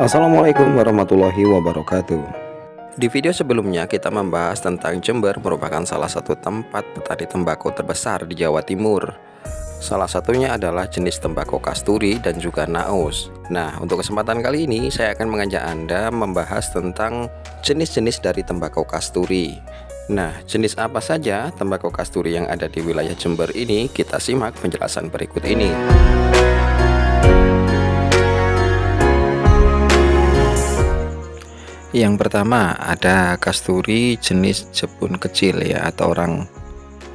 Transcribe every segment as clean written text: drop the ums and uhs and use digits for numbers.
Assalamualaikum warahmatullahi wabarakatuh. Di video sebelumnya kita membahas tentang Jember merupakan salah satu tempat petani tembakau terbesar di Jawa Timur. Salah satunya adalah jenis tembakau kasturi dan juga naos. Nah, untuk kesempatan kali ini saya akan mengajak Anda membahas tentang jenis-jenis dari tembakau kasturi. Nah, jenis apa saja tembakau kasturi yang ada di wilayah Jember ini? Kita simak penjelasan berikut ini. Yang pertama ada kasturi jenis jepun kecil ya, atau orang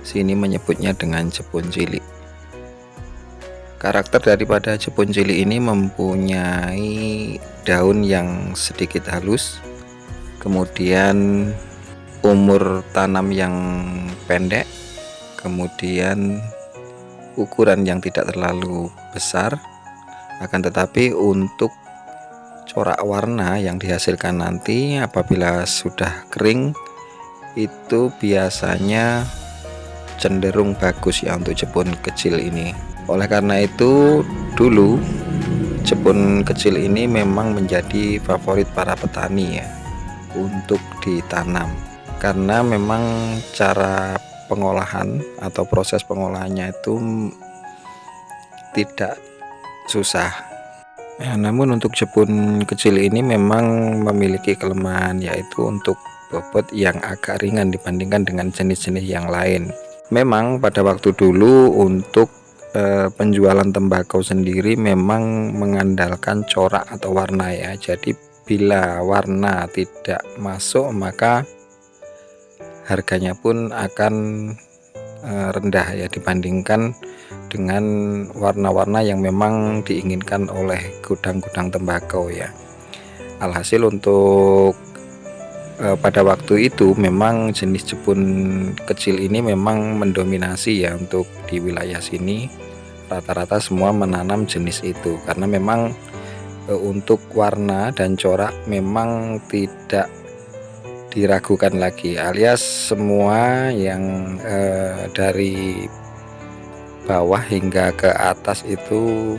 sini menyebutnya dengan jepun cilik. Karakter daripada jepun cilik ini mempunyai daun yang sedikit halus, kemudian umur tanam yang pendek, kemudian ukuran yang tidak terlalu besar, akan tetapi untuk corak warna yang dihasilkan nanti apabila sudah kering itu biasanya cenderung bagus ya untuk jepun kecil ini. Oleh karena itu dulu jepun kecil ini memang menjadi favorit para petani ya untuk ditanam, karena memang cara pengolahan atau proses pengolahannya itu tidak susah. Ya, namun untuk jepun kecil ini memang memiliki kelemahan, yaitu untuk bobot yang agak ringan dibandingkan dengan jenis-jenis yang lain. Memang pada waktu dulu untuk penjualan tembakau sendiri memang mengandalkan corak atau warna ya. Jadi bila warna tidak masuk maka harganya pun akan rendah ya dibandingkan dengan warna-warna yang memang diinginkan oleh gudang-gudang tembakau ya. Alhasil untuk pada waktu itu memang jenis jepun kecil ini memang mendominasi ya untuk di wilayah sini. Rata-rata semua menanam jenis itu karena memang untuk warna dan corak memang tidak diragukan lagi, alias semua yang dari bawah hingga ke atas itu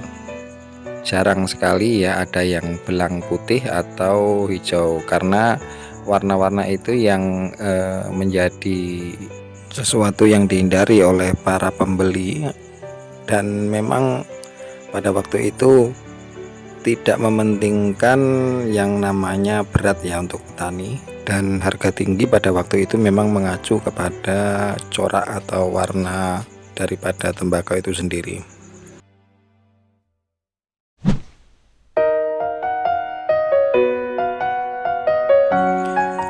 jarang sekali ya ada yang belang putih atau hijau, karena warna-warna itu yang menjadi sesuatu yang dihindari oleh para pembeli. Dan memang pada waktu itu tidak mementingkan yang namanya berat ya untuk petani, dan harga tinggi pada waktu itu memang mengacu kepada corak atau warna daripada tembakau itu sendiri.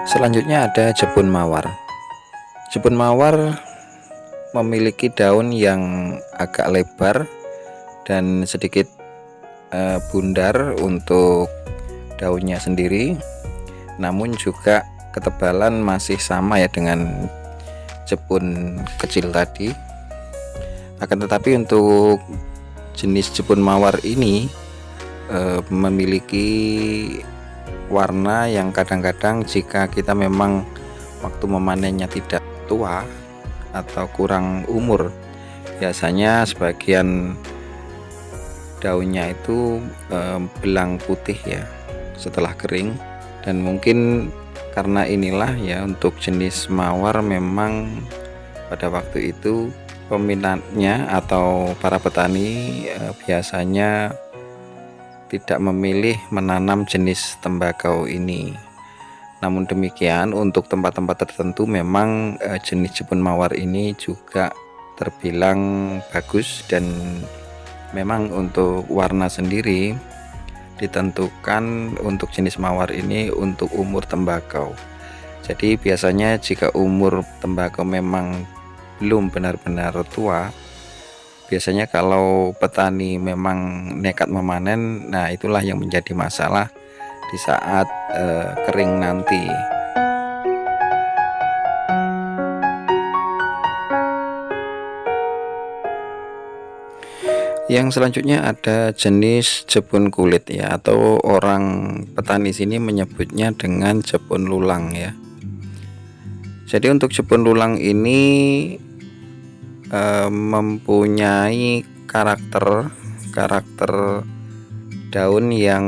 Selanjutnya ada jepun mawar. Jepun mawar memiliki daun yang agak lebar dan sedikit bundar untuk daunnya sendiri, namun juga ketebalan masih sama ya dengan jepun kecil tadi. Akan tetapi untuk jenis jepun mawar ini memiliki warna yang kadang-kadang jika kita memang waktu memanennya tidak tua atau kurang umur, biasanya sebagian daunnya itu belang putih ya setelah kering. Dan mungkin karena inilah ya untuk jenis mawar memang pada waktu itu peminatnya atau para petani biasanya tidak memilih menanam jenis tembakau ini. Namun demikian untuk tempat-tempat tertentu memang jenis jepun mawar ini juga terbilang bagus, dan memang untuk warna sendiri ditentukan untuk jenis mawar ini untuk umur tembakau. Jadi biasanya jika umur tembakau memang belum benar-benar tua, biasanya kalau petani memang nekat memanen, nah itulah yang menjadi masalah di saat kering nanti. Yang selanjutnya ada jenis jepun kulit ya, atau orang petani sini menyebutnya dengan jepun lulang ya. Jadi untuk jepun lulang ini mempunyai karakter daun yang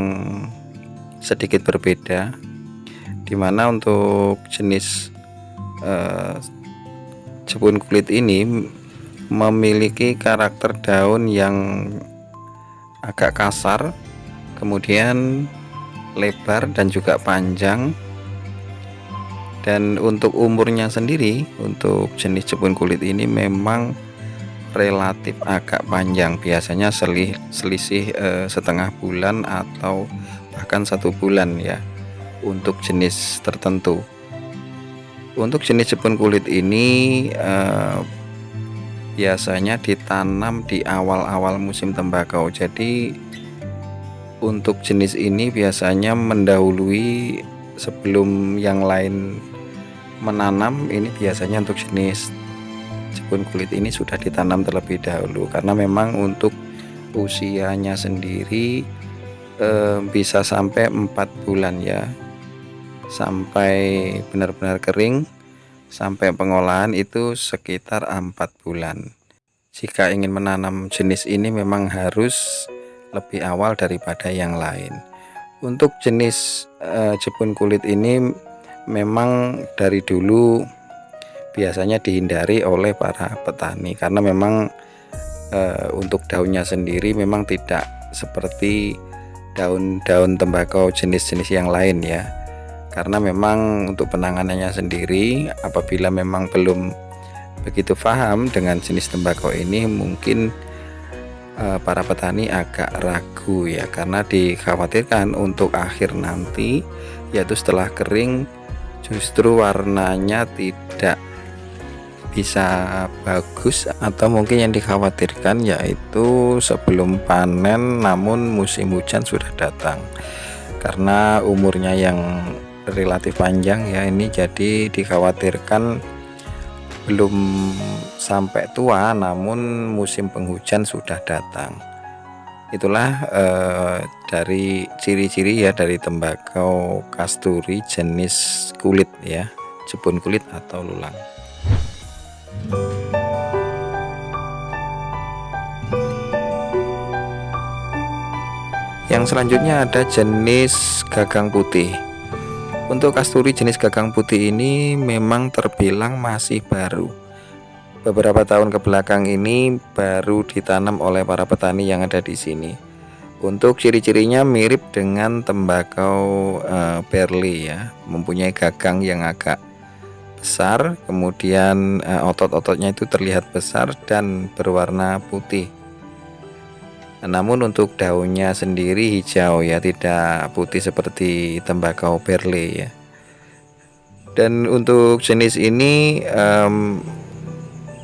sedikit berbeda, dimana untuk jenis jepun kulit ini memiliki karakter daun yang agak kasar, kemudian lebar dan juga panjang. Dan untuk umurnya sendiri, untuk jenis jepun kulit ini memang relatif agak panjang, biasanya selisih setengah bulan atau bahkan 1 bulan ya untuk jenis tertentu. Untuk jenis jepun kulit ini biasanya ditanam di awal-awal musim tembakau. Jadi untuk jenis ini biasanya mendahului sebelum yang lain menanam. Ini biasanya untuk jenis jepun kulit ini sudah ditanam terlebih dahulu, karena memang untuk usianya sendiri bisa sampai 4 bulan ya, sampai benar-benar kering, sampai pengolahan itu sekitar 4 bulan. Jika ingin menanam jenis ini memang harus lebih awal daripada yang lain. Untuk jenis jepun kulit ini memang dari dulu biasanya dihindari oleh para petani, karena memang untuk daunnya sendiri memang tidak seperti daun-daun tembakau jenis-jenis yang lain ya, karena memang untuk penanganannya sendiri apabila memang belum begitu paham dengan jenis tembakau ini, mungkin para petani agak ragu ya, karena dikhawatirkan untuk akhir nanti, yaitu setelah kering, justru warnanya tidak bisa bagus, atau mungkin yang dikhawatirkan yaitu sebelum panen namun musim hujan sudah datang. Karena umurnya yang relatif panjang ya ini, jadi dikhawatirkan belum sampai tua namun musim penghujan sudah datang. Itulah dari ciri-ciri ya dari tembakau kasturi jenis kulit ya, jepun kulit atau lulang. Yang selanjutnya ada jenis gagang putih. Untuk kasturi jenis gagang putih ini memang terbilang masih baru. Beberapa tahun ke belakang ini baru ditanam oleh para petani yang ada di sini. Untuk ciri-cirinya mirip dengan tembakau Perle ya, mempunyai gagang yang agak besar, kemudian otot-ototnya itu terlihat besar dan berwarna putih. Namun untuk daunnya sendiri hijau ya, tidak putih seperti tembakau Perle ya. Dan untuk jenis ini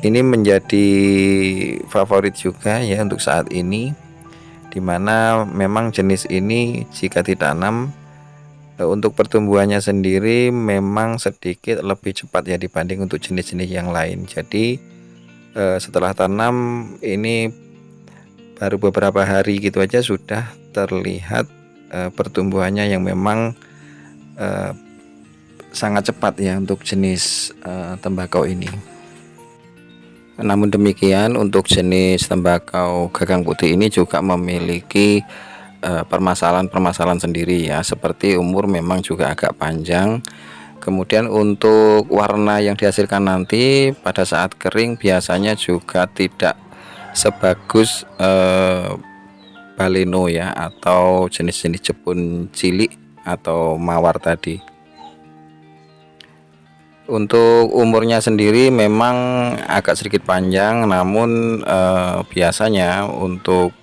menjadi favorit juga ya untuk saat ini, dimana memang jenis ini jika ditanam untuk pertumbuhannya sendiri memang sedikit lebih cepat ya dibanding untuk jenis-jenis yang lain. Jadi setelah tanam ini baru beberapa hari gitu aja sudah terlihat pertumbuhannya yang memang sangat cepat ya untuk jenis tembakau ini. Namun demikian untuk jenis tembakau gagang putih ini juga memiliki permasalahan-permasalahan sendiri ya, seperti umur memang juga agak panjang. Kemudian untuk warna yang dihasilkan nanti pada saat kering biasanya juga tidak sebagus baleno ya, atau jenis-jenis jepun cilik atau mawar tadi. Untuk umurnya sendiri memang agak sedikit panjang, namun biasanya untuk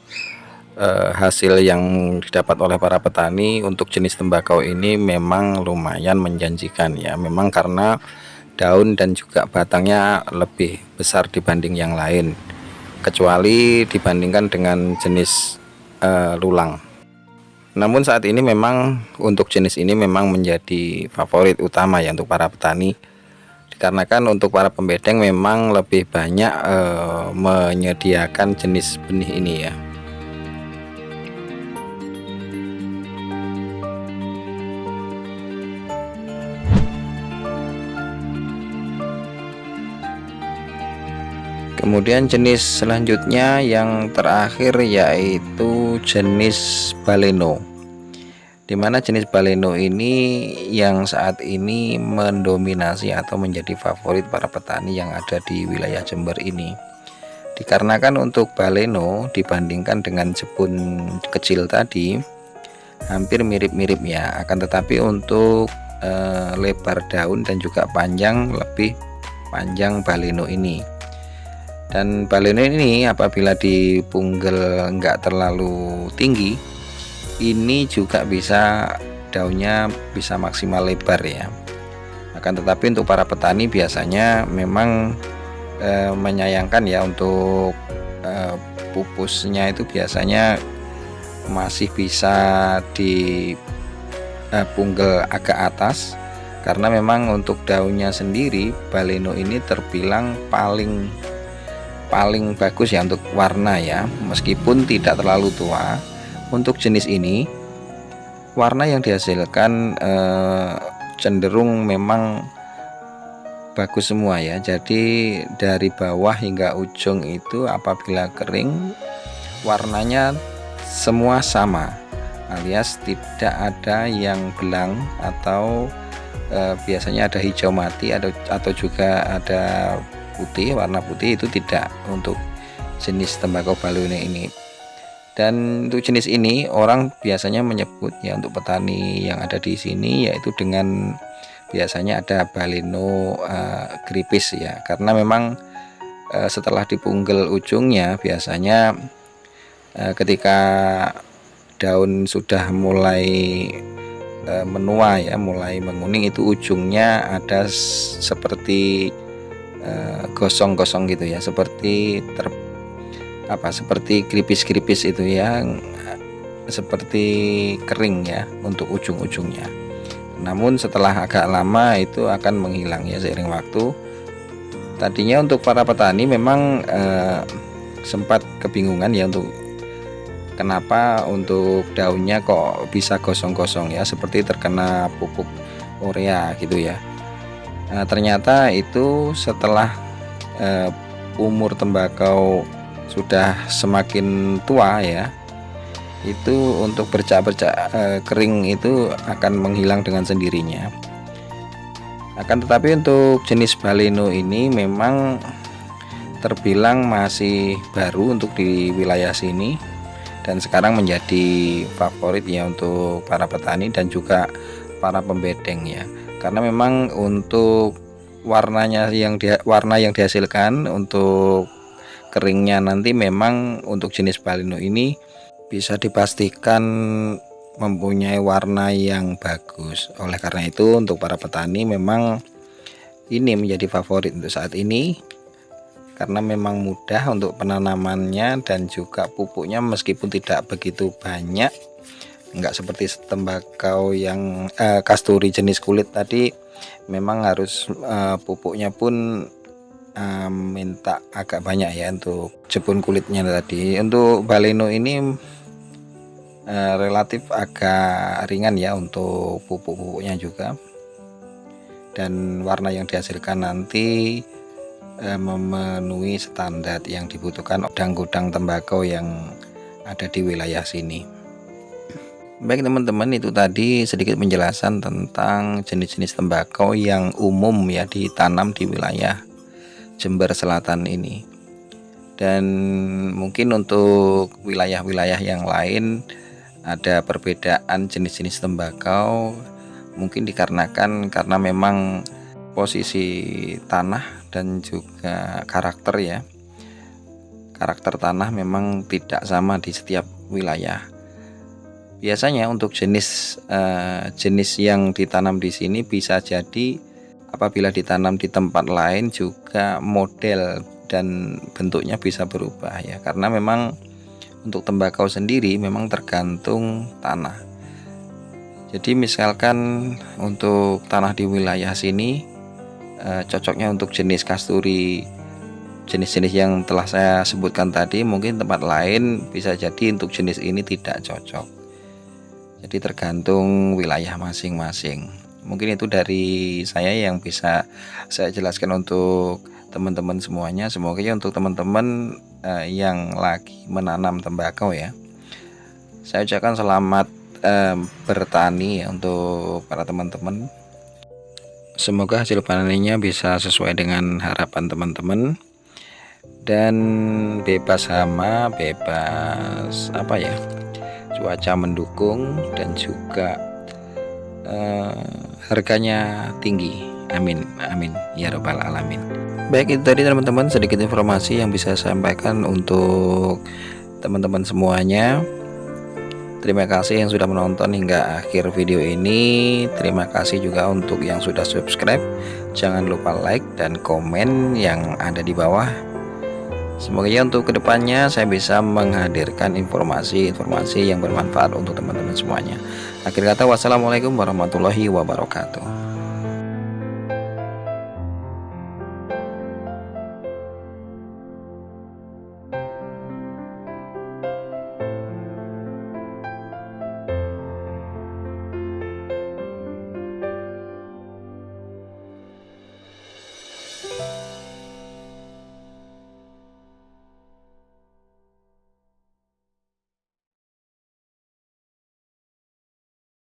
hasil yang didapat oleh para petani untuk jenis tembakau ini memang lumayan menjanjikan ya, memang karena daun dan juga batangnya lebih besar dibanding yang lain, kecuali dibandingkan dengan jenis lulang. Namun saat ini memang untuk jenis ini memang menjadi favorit utama ya untuk para petani, dikarenakan untuk para pembedeng memang lebih banyak menyediakan jenis benih ini ya. Kemudian jenis selanjutnya yang terakhir yaitu jenis baleno. Dimana jenis baleno ini yang saat ini mendominasi atau menjadi favorit para petani yang ada di wilayah Jember ini. Dikarenakan untuk baleno dibandingkan dengan jepun kecil tadi hampir mirip-mirip ya, akan tetapi untuk lebar daun dan juga panjang lebih panjang baleno ini. Dan baleno ini apabila dipunggel enggak terlalu tinggi, ini juga bisa daunnya bisa maksimal lebar ya. Akan tetapi untuk para petani biasanya memang menyayangkan ya untuk pupusnya itu biasanya masih bisa dipunggel agak atas, karena memang untuk daunnya sendiri baleno ini terbilang paling bagus ya untuk warna ya, meskipun tidak terlalu tua. Untuk jenis ini warna yang dihasilkan cenderung memang bagus semua ya. Jadi dari bawah hingga ujung itu apabila kering warnanya semua sama, alias tidak ada yang belang atau biasanya ada hijau mati atau juga ada putih, warna putih, itu tidak untuk jenis tembakau baleno ini. Dan untuk jenis ini orang biasanya menyebut ya untuk petani yang ada di sini yaitu dengan biasanya ada baleno gripis ya, karena memang setelah dipunggel ujungnya biasanya ketika daun sudah mulai menua ya, mulai menguning, itu ujungnya ada seperti gosong-gosong gitu ya, seperti seperti gripis-gripis itu ya, seperti kering ya untuk ujung-ujungnya. Namun setelah agak lama itu akan menghilang ya seiring waktu. Tadinya untuk para petani memang sempat kebingungan ya untuk kenapa untuk daunnya kok bisa gosong-gosong ya, seperti terkena pupuk urea gitu ya. Nah, ternyata itu setelah umur tembakau sudah semakin tua ya, itu untuk bercak-bercak kering itu akan menghilang dengan sendirinya. Akan tetapi untuk jenis baleno ini memang terbilang masih baru untuk di wilayah sini, dan sekarang menjadi favorit ya untuk para petani dan juga para pembedeng ya, karena memang untuk warna yang dihasilkan untuk keringnya nanti memang untuk jenis baleno ini bisa dipastikan mempunyai warna yang bagus. Oleh karena itu untuk para petani memang ini menjadi favorit untuk saat ini, karena memang mudah untuk penanamannya dan juga pupuknya meskipun tidak begitu banyak, enggak seperti tembakau yang kasturi jenis kulit tadi, memang harus pupuknya pun minta agak banyak ya untuk jepun kulitnya tadi. Untuk baleno ini relatif agak ringan ya untuk pupuk-pupuknya juga, dan warna yang dihasilkan nanti memenuhi standar yang dibutuhkan gudang-gudang tembakau yang ada di wilayah sini. Baik teman-teman, itu tadi sedikit penjelasan tentang jenis-jenis tembakau yang umum ya ditanam di wilayah Jember Selatan ini. Dan mungkin untuk wilayah-wilayah yang lain ada perbedaan jenis-jenis tembakau, mungkin dikarenakan karena memang posisi tanah dan juga karakter ya. Karakter tanah memang tidak sama di setiap wilayah. Biasanya untuk jenis yang ditanam di sini bisa jadi apabila ditanam di tempat lain juga model dan bentuknya bisa berubah ya, karena memang untuk tembakau sendiri memang tergantung tanah. Jadi misalkan untuk tanah di wilayah sini cocoknya untuk jenis kasturi, jenis-jenis yang telah saya sebutkan tadi, mungkin tempat lain bisa jadi untuk jenis ini tidak cocok. Jadi tergantung wilayah masing-masing. Mungkin itu dari saya yang bisa saya jelaskan untuk teman-teman semuanya. Semoga ya untuk teman-teman yang lagi menanam tembakau ya, saya ucapkan selamat bertani ya untuk para teman-teman. Semoga hasil panennya bisa sesuai dengan harapan teman-teman dan bebas hama, bebas cuaca mendukung, dan juga harganya tinggi. Amin amin ya robbal alamin. Baik, itu tadi teman-teman sedikit informasi yang bisa saya sampaikan untuk teman-teman semuanya. Terima kasih yang sudah menonton hingga akhir video ini. Terima kasih juga untuk yang sudah subscribe. Jangan lupa like dan komen yang ada di bawah. Semoga ya untuk kedepannya saya bisa menghadirkan informasi-informasi yang bermanfaat untuk teman-teman semuanya. Akhir kata, wassalamualaikum warahmatullahi wabarakatuh.